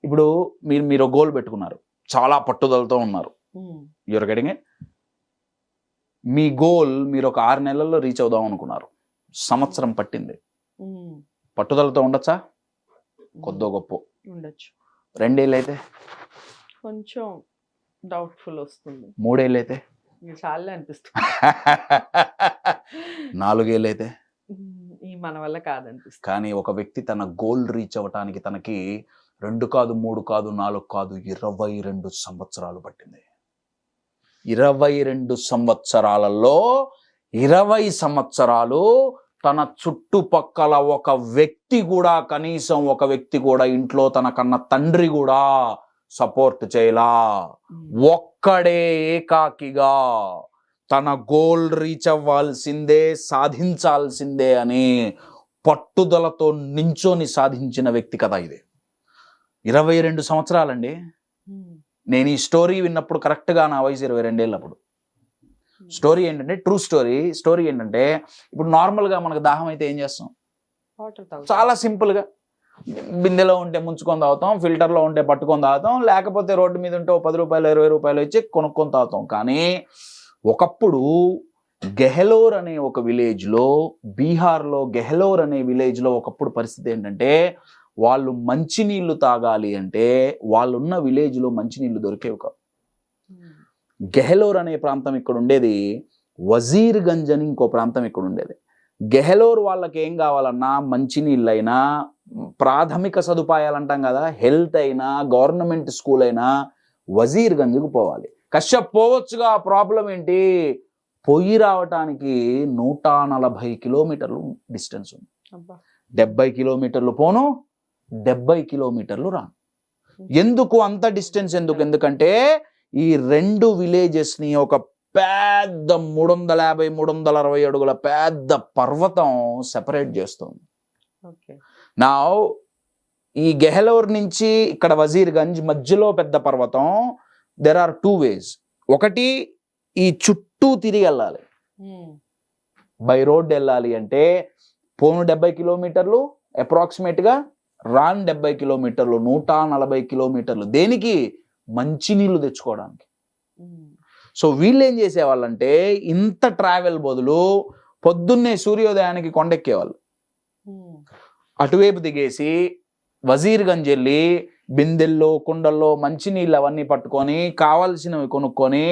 ఇప్పుడు మీరు గోల్ పెట్టుకున్నారు, చాలా పట్టుదలతో ఉన్నారు, యూఆర్ గెటింగ్ ఇట్. మీ గోల్ మీరు ఒక 6 నెలల్లో రీచ్ అవుదాం అనుకున్నారు, సంవత్సరం పట్టింది. పట్టుదలతో ఉండొచ్చా? కొద్దో గొప్ప ఉండొచ్చు. 2 ఏళ్ళు అయితే కొంచెం డౌట్ఫుల్ వస్తుంది. 3 ఏళ్ళు అయితే చాలా అనిపిస్తుంది. 4 ఏళ్ళు అయితే మన వల్ల కాదనిపిస్తుంది. కానీ ఒక వ్యక్తి తన గోల్ రీచ్ అవ్వటానికి తనకి 2 కాదు, 3 కాదు, 4 కాదు, 22 సంవత్సరాలు పట్టింది. 22 సంవత్సరాలలో 20 సంవత్సరాలు తన చుట్టుపక్కల ఒక వ్యక్తి కూడా, కనీసం ఒక వ్యక్తి కూడా, ఇంట్లో తన కన్న తండ్రి కూడా సపోర్ట్ చేయలా. ఒక్కడే ఏకాకిగా తన గోల్ రీచ్ అవ్వాల్సిందే, సాధించాల్సిందే అని పట్టుదలతో నించొని సాధించిన వ్యక్తి కదా ఇది. 22 సంవత్సరాలండి. నేను ఈ స్టోరీ విన్నప్పుడు కరెక్ట్గా నా వయసు 22 ఏళ్ళప్పుడు. స్టోరీ ఏంటంటే ట్రూ స్టోరీ ఏంటంటే, ఇప్పుడు నార్మల్గా మనకు దాహం అయితే ఏం చేస్తాం? చాలా సింపుల్గా బిందెలో ఉంటే ముంచుకొని తాగుతాం, ఫిల్టర్లో ఉంటే పట్టుకొని తాగుతాం, లేకపోతే రోడ్డు మీద ఉంటే 10 రూపాయలు 20 రూపాయలు ఇచ్చి కొనుక్కొని తాగుతాం. కానీ ఒకప్పుడు గెహలోర్ అనే ఒక విలేజ్లో, బీహార్లో గెహలోర్ అనే విలేజ్లో ఒకప్పుడు పరిస్థితి ఏంటంటే, వాళ్ళు మంచినీళ్ళు తాగాలి అంటే వాళ్ళున్న విలేజ్లో మంచినీళ్ళు దొరికేవి కావు. గెహలోర్ అనే ప్రాంతం ఇక్కడ ఉండేది, వజీర్గంజ్ అని ఇంకో ప్రాంతం ఇక్కడ ఉండేది. గెహలోర్ వాళ్ళకి ఏం కావాలన్నా, మంచినీళ్ళైనా, ప్రాథమిక సదుపాయాలు అంటాం కదా, హెల్త్ అయినా, గవర్నమెంట్ స్కూల్ అయినా వజీర్గంజ్కు పోవాలి. కశ్యప్ పోవచ్చుగా, ప్రాబ్లం ఏంటి? పొయ్యి రావటానికి 140 కిలోమీటర్లు డిస్టెన్స్ ఉంది. 70 కిలోమీటర్లు పోను, 70 కిలోమీటర్లు రాను. ఎందుకు అంత డిస్టెన్స్? ఎందుకంటే ఈ 2 విలేజెస్ని ఒక పెద్ద 350-360 అడుగుల పెద్ద పర్వతం సెపరేట్ చేస్తుంది. నా ఈ గెహలోర్ నుంచి ఇక్కడ వజీర్గంజ్ మధ్యలో పెద్ద పర్వతం. There are 2 ways. ఒకటి, ఈ చుట్టూ తిరిగి వెళ్ళాలి, బై రోడ్ వెళ్ళాలి అంటే పోను 70 కిలోమీటర్లు అప్రాక్సిమేట్గా, రాన్ 70 కిలోమీటర్లు, 140 కిలోమీటర్లు. దేనికి? మంచినీళ్ళు తెచ్చుకోవడానికి. సో వీళ్ళు ఏం చేసేవాళ్ళంటే, ఇంత ట్రావెల్ బదులు పొద్దున్నే సూర్యోదయానికి కొండెక్కేవాళ్ళు. అటువైపు దిగేసి వజీర్గంజ్ వెళ్ళి బిందెల్లో, కుండల్లో మంచినీళ్ళు అవన్నీ పట్టుకొని, కావాల్సినవి కొనుక్కొని,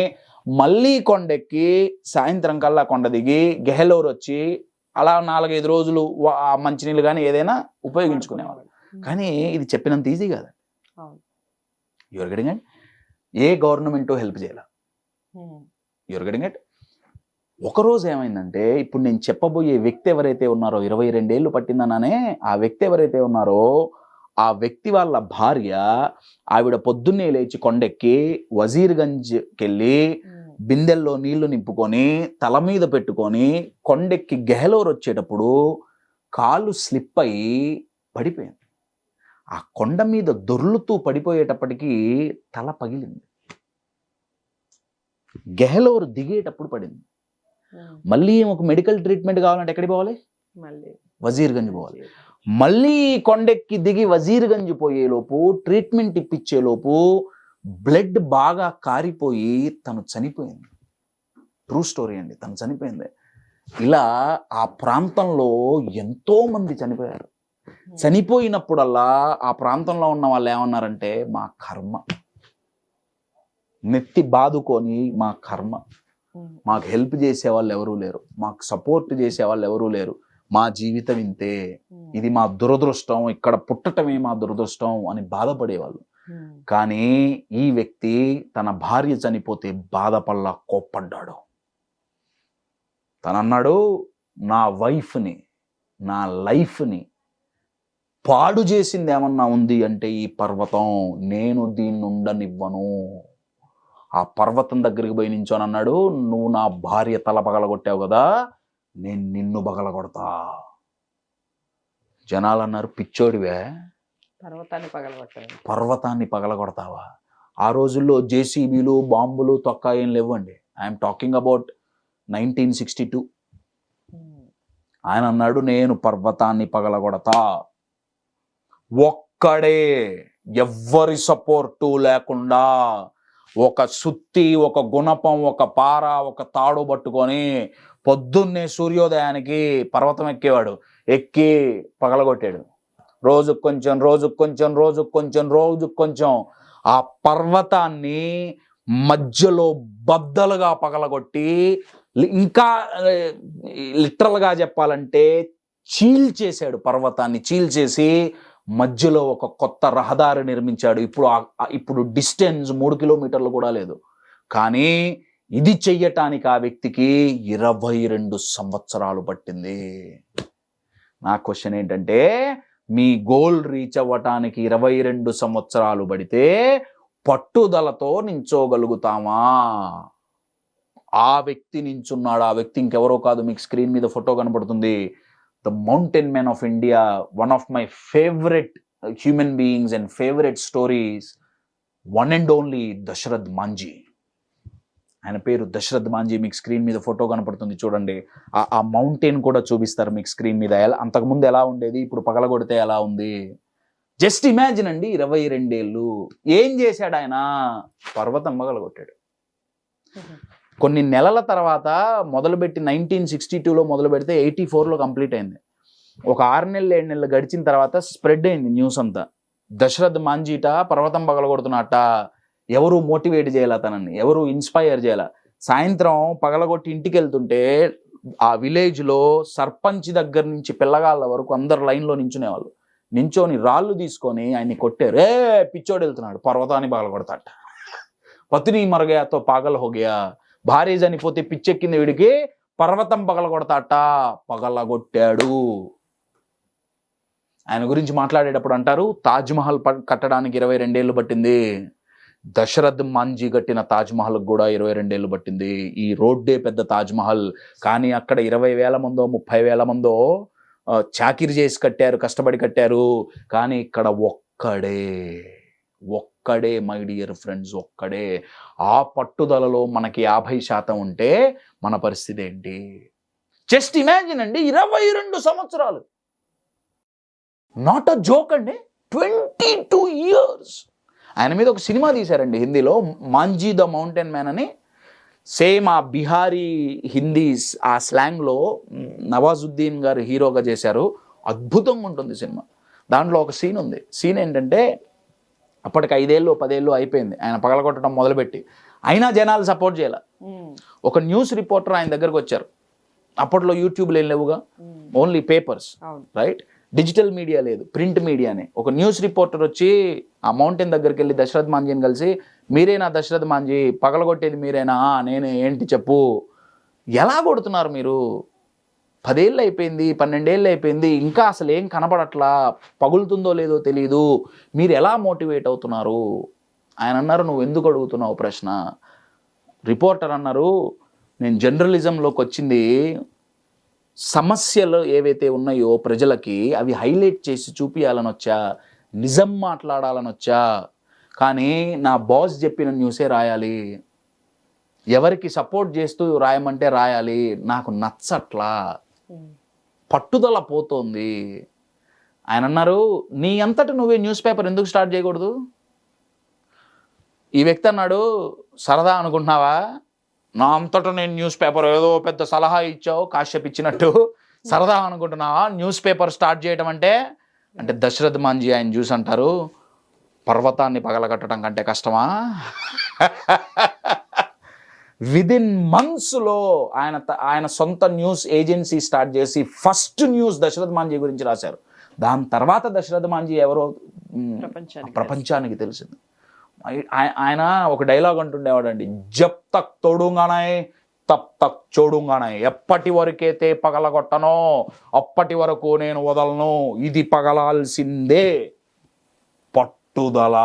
మళ్ళీ కొండెక్కి సాయంత్రం కల్లా కొండ దిగి గెహలోర్ వచ్చి అలా 4-5 రోజులు ఆ మంచినీళ్ళు కానీ ఏదైనా ఉపయోగించుకునేవాళ్ళు. కానీ ఇది చెప్పినంత ఈజీ కాదు. You're getting it. ఏ గవర్నమెంట్ హెల్ప్ చేయాల. You're getting it. ఒకరోజు ఏమైందంటే, ఇప్పుడు నేను చెప్పబోయే వ్యక్తి ఎవరైతే ఉన్నారో, 22 ఏళ్ళు పట్టిందననే ఆ వ్యక్తి ఎవరైతే ఉన్నారో, ఆ వ్యక్తి వాళ్ళ భార్య, ఆవిడ పొద్దున్నే లేచి కొండెక్కి వజీర్గంజ్కి వెళ్ళి బిందెల్లో నీళ్లు నింపుకొని తల మీద పెట్టుకొని కొండెక్కి గెహలోర్ వచ్చేటప్పుడు కాలు స్లిప్ అయ్యి పడిపోయింది. ఆ కొండ మీద దొర్లుతూ పడిపోయేటప్పటికీ తల పగిలింది. గెహలోర్ దిగేటప్పుడు పడింది. మళ్ళీ ఒక మెడికల్ ట్రీట్మెంట్ కావాలంటే ఎక్కడికి పోవాలి? వజీర్గంజ్ పోవాలి. మళ్ళీ కొండెక్కి దిగి వజీర్గంజ్ పోయేలోపు, ట్రీట్మెంట్ ఇప్పించేలోపు బ్లడ్ బాగా కారిపోయి తను చనిపోయింది. ట్రూ స్టోరీ అండి, తను చనిపోయింది. ఇలా ఆ ప్రాంతంలో ఎంతో మంది చనిపోయారు. చనిపోయినప్పుడల్లా ఆ ప్రాంతంలో ఉన్న వాళ్ళు ఏమన్నారంటే, మా కర్మ, నెత్తి బాదుకొని మా కర్మ, మాకు హెల్ప్ చేసే వాళ్ళు ఎవరూ లేరు, మాకు సపోర్ట్ చేసే వాళ్ళు ఎవరూ లేరు, మా జీవితం ఇంతే, ఇది మా దురదృష్టం, ఇక్కడ పుట్టటమే మా దురదృష్టం అని బాధపడేవాళ్ళు. కానీ ఈ వ్యక్తి తన భార్య చనిపోతే బాధపడలా, కోప్పడ్డాడు. తనన్నాడు, నా వైఫ్ని, నా లైఫ్ని పాడు చేసింది ఏమన్నా ఉంది అంటే ఈ పర్వతం, నేను దీన్ని ఉండనివ్వను. ఆ పర్వతం దగ్గరికి పోయి నించోని అన్నాడు, నువ్వు నా భార్య తల పగలగొట్టావు కదా, నేను నిన్ను పగలగొడతా. జనాలు అన్నారు, పిచ్చోడివే, పర్వతాన్ని పగలగొడతావా? ఆ రోజుల్లో జేసీబీలు, బాంబులు, తొక్క ఏం లేవండి. I'm talking about 1962. ఆయన అన్నాడు, నేను పర్వతాన్ని పగలగొడతా. ఒక్కడే ఎవ్వరి సపోర్టు లేకుండా ఒక సుత్తి, ఒక గుణపం, ఒక పార, ఒక తాడు పట్టుకొని పొద్దున్నే సూర్యోదయానికి పర్వతం ఎక్కేవాడు. ఎక్కి పగలగొట్టాడు. రోజుకు కొంచెం, రోజుకు కొంచెం, రోజుకు కొంచెం, రోజుకు కొంచెం ఆ పర్వతాన్ని మధ్యలో బద్దలుగా పగలగొట్టి, ఇంకా లిటరల్గా చెప్పాలంటే చీల్చేశాడు. పర్వతాన్ని చీల్చేసి మధ్యలో ఒక కొత్త రహదారి నిర్మించాడు. ఇప్పుడు డిస్టెన్స్ 3 కిలోమీటర్లు కూడా లేదు. కానీ ఇది చెయ్యటానికి ఆ వ్యక్తికి 22 సంవత్సరాలు పట్టింది. నా క్వశ్చన్ ఏంటంటే, మీ గోల్ రీచ్ అవ్వటానికి 22 సంవత్సరాలు పడితే పట్టుదలతో నించోగలుగుతామా? ఆ వ్యక్తి నించున్నాడు. ఆ వ్యక్తి ఇంకెవరో కాదు, మీకు స్క్రీన్ మీద ఫోటో కనబడుతుంది. The mountain man of India, one of my favourite human beings and favourite stories, one and only Dashrath Manjhi. ఆయన పేరు దశరథ్ మాంజీ. మీకు స్క్రీన్ మీద ఫోటో కనపడుతుంది చూడండి. ఆ మౌంటైన్ కూడా చూపిస్తారు మీకు స్క్రీన్ మీద. అంతకుముందు ఎలా ఉండేది, ఇప్పుడు పగలగొడితే ఎలా ఉంది. జస్ట్ ఇమాజిన్ అండి, 22 ఏళ్ళు. ఏం చేశాడు ఆయన? పర్వతం పగలగొట్టాడు. కొన్ని నెలల తర్వాత మొదలుపెట్టి 1962లో మొదలు పెడితే 84లో కంప్లీట్ అయింది. ఒక 6 నెలలు 7 నెలలు గడిచిన తర్వాత స్ప్రెడ్ అయింది న్యూస్ అంతా. దశరథ్ మాంజీట పర్వతం పగలగొడుతున్నట్ట. ఎవరు మోటివేట్ చేయాల, తనని ఎవరు ఇన్స్పైర్ చేయాల. సాయంత్రం పగలగొట్టి ఇంటికి వెళ్తుంటే ఆ విలేజ్లో సర్పంచ్ దగ్గర నుంచి పిల్లగాళ్ళ వరకు అందరు లైన్లో నించునేవాళ్ళు. నించోని రాళ్ళు తీసుకొని ఆయన్ని కొట్టారు. పిచ్చోడు వెళ్తున్నాడు, పర్వతాన్ని పగలగొడతాట. పత్ని మరగయాతో పాగల్ హోగయా. భార్య చనిపోతే పిచ్చెక్కింది వీడికి, పర్వతం పగలగొడతాట. పగలగొట్టాడు. ఆయన గురించి మాట్లాడేటప్పుడు అంటారు, తాజ్మహల్ కట్టడానికి 22 ఏళ్ళు పట్టింది. దశరథ్ మాంజీ కట్టిన తాజ్మహల్కి కూడా 22 ఏళ్ళు పట్టింది. ఈ రోడ్డే పెద్ద తాజ్మహల్. కానీ అక్కడ 20,000 మందో 30,000 మందో చాకిరి చేసి కట్టారు, కష్టపడి కట్టారు. కానీ ఇక్కడ ఒక్కడే మై డియర్ ఫ్రెండ్స్, ఒక్కడే. ఆ పట్టుదలలో మనకి 50% ఉంటే మన పరిస్థితి ఏంటి? జస్ట్ ఇమాజిన్ అండి, 22 సంవత్సరాలు. నాట్ అ జోక్ అండి, 22 years. ఆయన మీద ఒక సినిమా తీశారండి హిందీలో, మాంజీ ద మౌంటైన్ మ్యాన్ అని. సేమ్ ఆ బిహారీ హిందీ ఆ స్లాంగ్లో నవాజుద్దీన్ గారు హీరోగా చేశారు. అద్భుతంగా ఉంటుంది సినిమా. దాంట్లో ఒక సీన్ ఉంది. సీన్ ఏంటంటే, అప్పటికి 5 ఏళ్ళు 10 ఏళ్ళు అయిపోయింది ఆయన పగలగొట్టడం మొదలుపెట్టి. అయినా జనాలు సపోర్ట్ చేయాల. ఒక న్యూస్ రిపోర్టర్ ఆయన దగ్గరకు వచ్చారు. అప్పట్లో యూట్యూబ్లు ఏం లేవుగా, only papers, right? Digital media లేదు, ప్రింట్ మీడియానే. ఒక న్యూస్ రిపోర్టర్ వచ్చి ఆ మౌంటైన్ దగ్గరికి వెళ్ళి దశరథ్ మాంజీని కలిసి, మీరేనా దశరథ్ మాంజీ, పగలగొట్టేది మీరేనా? నేనే, ఏంటి చెప్పు, ఎలా కొడుతున్నారు మీరు? 10 ఏళ్ళు అయిపోయింది, 12 ఏళ్ళు అయిపోయింది, ఇంకా అసలు ఏం కనబడట్లా, పగులుతుందో లేదో తెలియదు, మీరు ఎలా మోటివేట్ అవుతున్నారు? ఆయన అన్నారు, నువ్వు ఎందుకు అడుగుతున్నావు ప్రశ్న? రిపోర్టర్ అన్నారు, నేను జర్నలిజంలోకి వచ్చింది సమస్యలు ఏవైతే ఉన్నాయో ప్రజలకి అవి హైలైట్ చేసి చూపించాలని వచ్చా, నిజం మాట్లాడాలని వచ్చా. కానీ నా బాస్ చెప్పిన న్యూసే రాయాలి, ఎవరికి సపోర్ట్ చేస్తూ రాయమంటే రాయాలి, నాకు నచ్చట్లా, పట్టుదల పోతోంది. ఆయన అన్నారు, నీ అంతటి నువ్వే న్యూస్ పేపర్ ఎందుకు స్టార్ట్ చేయకూడదు? ఈ వ్యక్తి అన్నాడు, సరదా అనుకుంటున్నావా? నా అంతటా నేను న్యూస్ పేపర్, ఏదో పెద్ద సలహా ఇచ్చావు కాశ్యప్ ఇచ్చినట్టు, సరదా అనుకుంటున్నావా న్యూస్ పేపర్ స్టార్ట్ చేయడం అంటే? అంటే దశరథ్ మాంజీ ఆయన చూసి అంటారు, పర్వతాన్ని పగలగట్టడం కంటే కష్టమా? విదిన్ మంత్స్లో ఆయన సొంత న్యూస్ ఏజెన్సీ స్టార్ట్ చేసి ఫస్ట్ న్యూస్ దశరథ్ మాంజీ గురించి రాశారు. దాని తర్వాత దశరథ్ మాంజీ ఎవరో ప్రపంచానికి తెలిసింది. ఆయన ఒక డైలాగ్ అంటుండేవాడండి, జబ్ తక్ తోడుగానాయ్ తబ్ తక్ చోడుగానాయ్. ఎప్పటి వరకైతే పగలగొట్టనో అప్పటి వరకు నేను వదలను, ఇది పగలాల్సిందే, పట్టుదల.